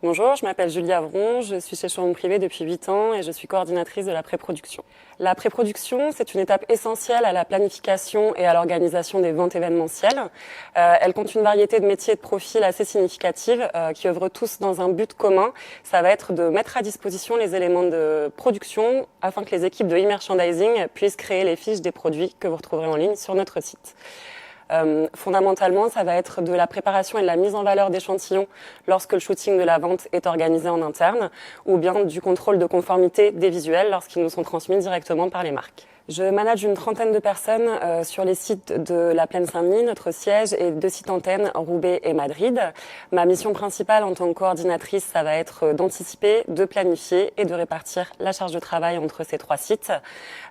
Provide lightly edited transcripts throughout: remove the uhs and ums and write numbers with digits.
Bonjour, je m'appelle Julie Avron, je suis chez Showroom Privé depuis 8 ans et je suis coordinatrice de la pré-production. La pré-production, c'est une étape essentielle à la planification et à l'organisation des ventes événementielles. Elle compte une variété de métiers et de profils assez significative qui œuvrent tous dans un but commun. Ça va être de mettre à disposition les éléments de production afin que les équipes de e-merchandising puissent créer les fiches des produits que vous retrouverez en ligne sur notre site. Fondamentalement, ça va être de la préparation et de la mise en valeur d'échantillons lorsque le shooting de la vente est organisé en interne, ou bien du contrôle de conformité des visuels lorsqu'ils nous sont transmis directement par les marques. Je manage une trentaine de personnes sur les sites de la Plaine Saint-Denis, notre siège, et 2 sites antennes, Roubaix et Madrid. Ma mission principale en tant que coordinatrice, ça va être d'anticiper, de planifier et de répartir la charge de travail entre ces 3 sites,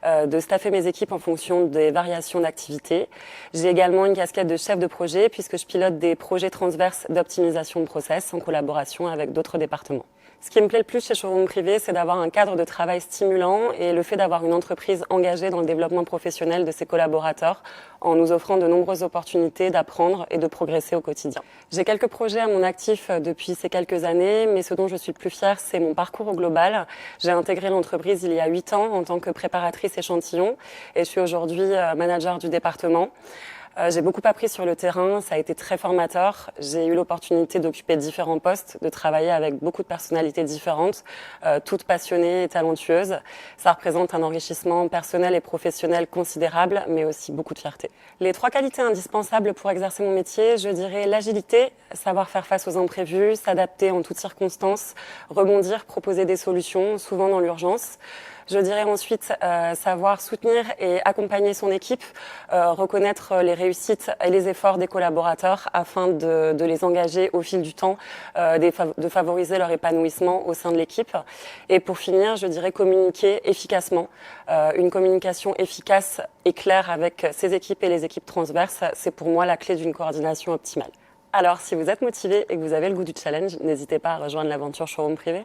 de staffer mes équipes en fonction des variations d'activité. J'ai également une casquette de chef de projet puisque je pilote des projets transverses d'optimisation de process en collaboration avec d'autres départements. Ce qui me plaît le plus chez Showroom Privé, c'est d'avoir un cadre de travail stimulant et le fait d'avoir une entreprise engagée dans le développement professionnel de ses collaborateurs en nous offrant de nombreuses opportunités d'apprendre et de progresser au quotidien. J'ai quelques projets à mon actif depuis ces quelques années, mais ce dont je suis le plus fière, c'est mon parcours au global. J'ai intégré l'entreprise il y a 8 ans en tant que préparatrice échantillon et je suis aujourd'hui manager du département. J'ai beaucoup appris sur le terrain, ça a été très formateur. J'ai eu l'opportunité d'occuper différents postes, de travailler avec beaucoup de personnalités différentes, toutes passionnées et talentueuses. Ça représente un enrichissement personnel et professionnel considérable, mais aussi beaucoup de fierté. Les 3 qualités indispensables pour exercer mon métier, je dirais l'agilité, savoir faire face aux imprévus, s'adapter en toutes circonstances, rebondir, proposer des solutions, souvent dans l'urgence. Je dirais ensuite savoir soutenir et accompagner son équipe, reconnaître les réussites et les efforts des collaborateurs afin de les engager au fil du temps, de favoriser leur épanouissement au sein de l'équipe. Et pour finir, je dirais communiquer efficacement. Une communication efficace et claire avec ses équipes et les équipes transverses, c'est pour moi la clé d'une coordination optimale. Alors, si vous êtes motivé et que vous avez le goût du challenge, n'hésitez pas à rejoindre l'aventure Showroom Privé.